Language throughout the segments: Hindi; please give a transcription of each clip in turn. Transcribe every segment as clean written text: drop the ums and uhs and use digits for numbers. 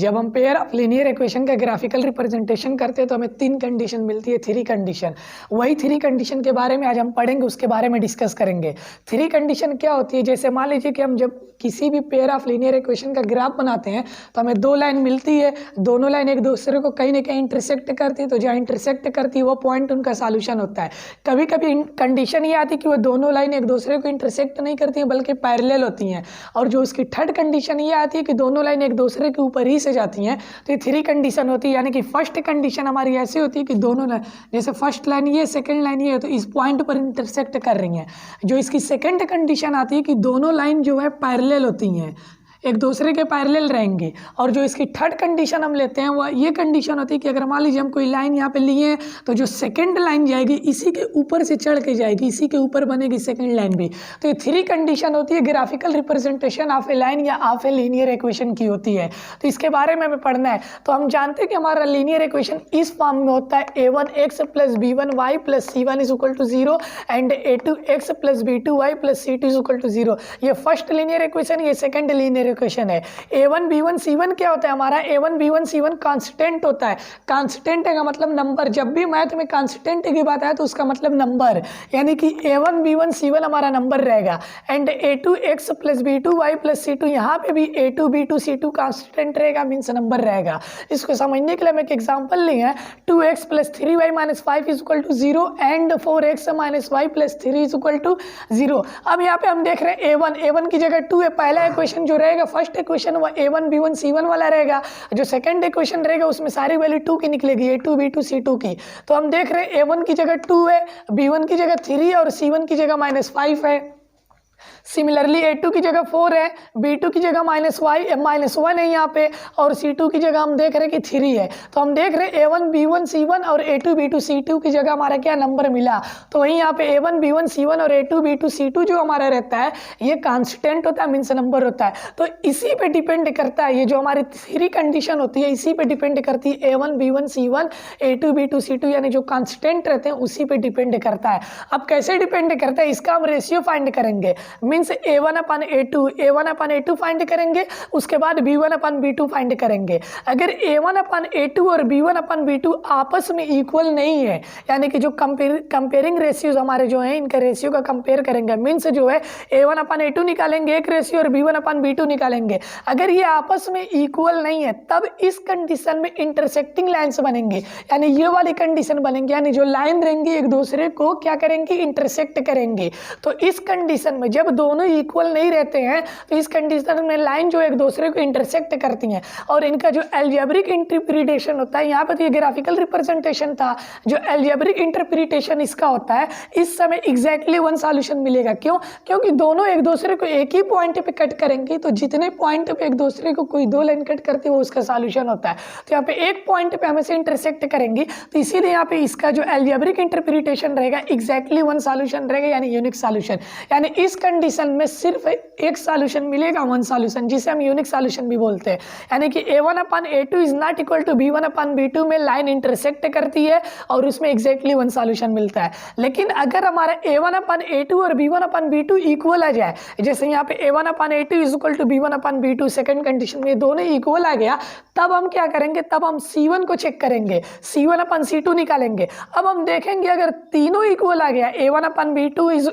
जब हम पेयर ऑफ लीनियर इक्वेशन का ग्राफिकल रिप्रेजेंटेशन करते हैं तो हमें 3 कंडीशन मिलती है, 3 कंडीशन। वही 3 कंडीशन के बारे में आज हम पढ़ेंगे, उसके बारे में डिस्कस करेंगे। 3 कंडीशन क्या होती है, जैसे मान लीजिए कि हम जब किसी भी पेयर ऑफ लीनियर इक्वेशन का ग्राफ बनाते हैं तो हमें 2 लाइन मिलती है, दोनों लाइन एक दूसरे को कहीं ना कहीं इंटरसेक्ट करती है, तो जहाँ इंटरसेक्ट करती है वो पॉइंट उनका सॉल्यूशन होता है। कभी कभी कंडीशन ये आती है कि वो दोनों लाइन एक दूसरे को इंटरसेक्ट नहीं करती हैं बल्कि पैरेलल होती हैं, और जो उसकी थर्ड कंडीशन ये आती है कि दोनों लाइन एक दूसरे के ऊपर ही से जाती हैं, तो ये 3 कंडीशन होती है। यानी कि फर्स्ट कंडीशन हमारी ऐसी होती है कि दोनों लाइन, जैसे फर्स्ट लाइन ये, सेकंड लाइन ये, तो इस पॉइंट पर इंटरसेक्ट कर रही हैं। जो इसकी सेकंड कंडीशन आती है कि दोनों लाइन जो है पैरेलल होती हैं, एक दूसरे के पैरेलल रहेंगे। और जो इसकी थर्ड कंडीशन हम लेते हैं वो ये कंडीशन होती है कि अगर मान लीजिए हम कोई लाइन यहाँ पे लिए हैं तो जो सेकंड लाइन जाएगी इसी के ऊपर से चढ़ के जाएगी, इसी के ऊपर बनेगी सेकंड लाइन भी। तो ये 3 कंडीशन होती है graphical representation of A line या ऑफ ए लीनियर इक्वेशन की होती है। तो इसके बारे में हमें पढ़ना है। तो हम जानते हैं कि हमारा लीनियर इक्वेशन इस फॉर्म में होता है a1x + b1y + c1 = 0 and a2x + b2y + c2 = 0। ये फर्स्ट लीनियर इक्वेशन, ये सेकंड लीनियर इक्वेशन है। a1 b1 c1 क्या होता है हमारा, a1 b1 c1 कांस्टेंट होता है। कांस्टेंट का मतलब नंबर, जब भी मैथ में कांस्टेंट की बात आए तो उसका मतलब नंबर, यानी कि a1 b1 c1 हमारा नंबर रहेगा। एंड a2x + b2y + c2, यहाँ पे भी a2 b2 c2 कांस्टेंट रहेगा, मीन्स नंबर रहेगा। इसको समझने के लिए हम एक एग्जांपल लिए हैं, 2x + 3y - 5 = 0 and 4x - y + 3 = 0। अब यहाँ पे हम देख रहे हैं a1 की जगह 2 है। पहला इक्वेशन जो रहेगा, फर्स्ट इक्वेशन वो a1 b1 c1 वाला रहेगा। जो सेकंड इक्वेशन रहेगा उसमें सारी वैल्यू 2 की निकलेगी, a2 b2 c2 की। तो हम देख रहे हैं a1 की जगह 2 है, b1 की जगह 3 है और c1 की जगह -5 है। सिमिलरली a2 की जगह 4 है, b2 की जगह -1 है यहाँ पे, और c2 की जगह हम देख रहे हैं कि 3 है। तो हम देख रहे हैं a1 b1 c1 और a2 b2 c2 की जगह हमारा क्या नंबर मिला। तो वहीं यहाँ पे a1 b1 c1 और a2 b2 c2 जो हमारा रहता है ये कांस्टेंट होता है, मीन्स नंबर होता है। तो इसी पे डिपेंड करता है, ये जो हमारी 3 कंडीशन होती है इसी पे डिपेंड करती है। a1 b1 c1 a2 b2 c2 यानी जो कांस्टेंट रहते हैं उसी पे डिपेंड करता है। अब कैसे डिपेंड करता है, इसका हम रेशियो फाइंड करेंगे, मीन्स a1/a2 फाइंड करेंगे, उसके बाद b1/b2 फाइंड करेंगे। अगर a1/a2 और b1/b2 आपस में इक्वल नहीं है, यानी कि जो कंपेयरिंग रेशियोज हमारे जो हैं इनका रेशियो का कंपेयर करेंगे, मीन्स जो है a1/a2 निकालेंगे एक रेशियो और b1/b2 निकालेंगे। अगर ये आपस में इक्वल नहीं है तब इस कंडीशन में इंटरसेक्टिंग लाइन्स बनेंगी, यानी ये वाली कंडीशन बनेंगी, यानी जो लाइन रहेंगी एक दूसरे को क्या करेंगी, इंटरसेक्ट करेंगी। तो इस कंडीशन में जब दोनों इक्वल नहीं रहते हैं तो इस कंडीशन में लाइन जो एक दूसरे को इंटरसेक्ट करती हैं, और इनका जो अलजेब्रिक इंटरप्रिटेशन होता है, यहाँ पे तो ये ग्राफिकल रिप्रेजेंटेशन था, जो अलजेब्रिक इंटरप्रिटेशन इसका होता है, इस समय एग्जैक्टली 1 सॉल्यूशन मिलेगा। क्यों? क्योंकि दोनों एक दूसरे को एक ही पॉइंट पे कट करेंगे, तो जितने पॉइंट पे एक दूसरे को कोई 2 लाइन कट करती है वो उसका सॉल्यूशन होता है। तो यहाँ पे एक पॉइंट पे हमें से इंटरसेक्ट करेंगी, तो इसीलिए यहाँ पे इसका जो अलजेब्रिक इंटरप्रिटेशन रहेगा एग्जैक्टली 1 सॉल्यूशन रहेगा, यानी यूनिक सॉल्यूशन। यानी इस कंडीशन में सिर्फ एक सॉल्यूशन मिलेगा, 1 सॉल्यूशन, जिसे हम यूनिक सॉल्यूशन भी बोलते हैं। यानी कि a1/a2 is not equal to b1/b2 में लाइन इंटरसेक्ट करती है और उसमें एग्जैक्टली 1 सॉल्यूशन मिलता है। लेकिन अगर हमारा a1/a2 और b1/b2 इक्वल आ जाए, जैसे यहाँ पे a1/a2 is equal to b1/b2 second condition में दोनों इक्वल आ गया, तब हम क्या करेंगे, तब हम c1 को चेक करेंगे, c1/c2 निकालेंगे। अब हम देखेंगे अगर तीनों इक्वल आ गया, a1/b2 is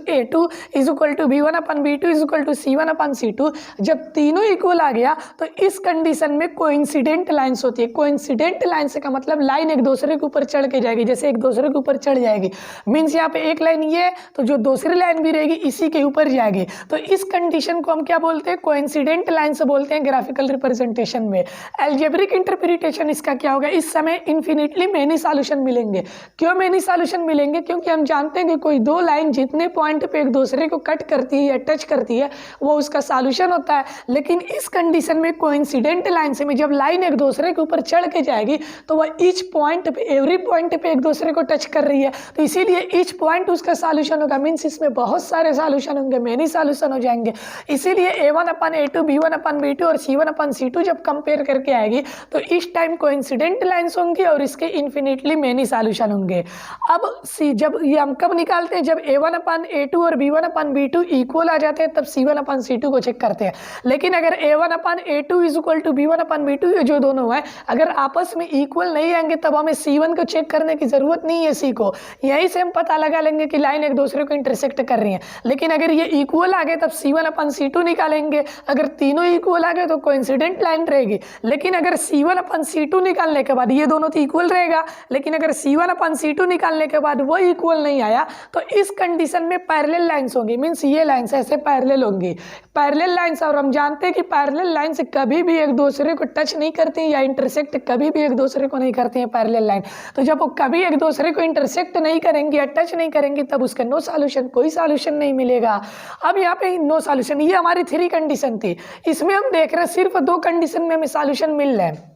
equal to b1/b2 is equal to c1/c2, जब तीनों इक्वल आ गया तो इस कंडीशन में कोइंसिडेंट लाइंस होती है। कोइंसिडेंट लाइंस का मतलब लाइन एक दूसरे के ऊपर चढ़ के जाएगी, जैसे एक दूसरे के ऊपर चढ़ जाएगी, मीन्स यहाँ पे एक लाइन ये तो जो दूसरी लाइन भी रहेगी इसी के ऊपर जाएगी। तो इस कंडीशन को हम क्या बोलते हैं, कोइंसिडेंट लाइंस बोलते हैं ग्राफिकल रिप्रेजेंटेशन में। अलजेब्रिक इंटरप्रिटेशन इसका क्या होगा, इस समय इन्फिनिटली मेनी सॉल्यूशन मिलेंगे। क्यों मेनी सॉल्यूशन मिलेंगे, क्योंकि हम जानते हैं कि कोई 2 लाइन जितने पॉइंट पे एक दूसरे को कट करती है या टच करती है वो उसका सॉल्यूशन होता है। लेकिन इस कंडीशन में कोइंसिडेंट लाइन से में जब लाइन एक दूसरे के ऊपर चढ़ के जाएगी तो वह ईच पॉइंट पे, एवरी पॉइंट पे एक दूसरे को टच कर रही है, तो इसीलिए ईच पॉइंट उसका सॉल्यूशन होगा, मीन्स इसमें बहुत सारे सॉल्यूशन होंगे, मेनी सॉल्यूशन हो जाएंगे। इसीलिए a1/a2 b1/b2 और c1/c2 जब कंपेयर करके आएगी तो इस टाइम कोइंसिडेंट लाइन्स होंगी और इसके इन्फिनिटली मेनी सॉल्यूशन होंगे। अब जब ये हम कब निकालते हैं, जब a1/a2 और b1/b2 इक्वल आ आ जाते हैं तब C1/C2 को चेक करते हैं। लेकिन अगर A1/A2 is equal to B1/B2 ये जो दोनों है अगर आपस में इक्वल नहीं आएंगे तब हमें C1 को चेक करने की जरूरत नहीं है C को, यहीं से हम पता लगा लेंगे कि लाइन एक दूसरे को इंटरसेक्ट कर रही है। लेकिन अगर ये इक्वल आ गए तब C1/C2 निकालेंगे, अगर तीनों इक्वल आ गए तो कोइंसिडेंट लाइन रहेगी। लेकिन अगर C1/C2 निकालने के बाद ये दोनों तो इक्वल रहेगा, लेकिन अगर C1/C2 निकालने के बाद वो इक्वल नहीं आया तो इस कंडीशन में पैरेलल लाइंस होंगी, मींस ये लाइंस ऐसे पैरेलल होंगी, पैरेलल लाइंस। और हम जानते हैं कि पैरेलल लाइंस कभी भी एक दूसरे को टच नहीं करती या इंटरसेक्ट कभी भी एक दूसरे को नहीं करती हैं पैरेलल लाइन। तो जब वो कभी एक दूसरे को इंटरसेक्ट नहीं करेंगी या टच नहीं करेंगी तब उसका नो सॉल्यूशन, कोई सॉल्यूशन नहीं मिलेगा। अब यहाँ पे नो सॉल्यूशन, ये हमारी 3 कंडीशन थी, इसमें हम देख रहे हैं सिर्फ 2 कंडीशन में हमें सॉल्यूशन मिल रहा है।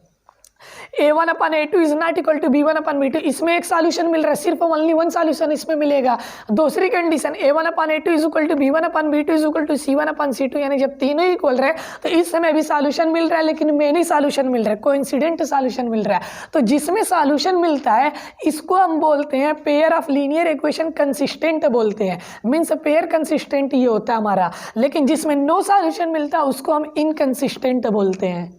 A1/A2 is not equal to B1/B2, इसमें एक सॉल्यूशन मिल रहा है, सिर्फ ओनली 1 सॉल्यूशन इसमें मिलेगा। दूसरी condition A1/A2 is equal to B1/B2 is equal to C1/C2, यानी जब तीनों इक्वल रहे तो इस समय भी सॉल्यूशन मिल रहा है, लेकिन मेनी सॉल्यूशन मिल रहा है, कोइंसिडेंट सॉल्यूशन मिल रहा है। तो जिसमें सॉल्यूशन मिलता है इसको हम बोलते हैं pair of linear equation consistent बोलते हैं, मीन्स पेयर कंसिस्टेंट ये होता है हमारा। लेकिन जिसमें नो सॉल्यूशन मिलता है उसको हम इनकंसिस्टेंट बोलते हैं।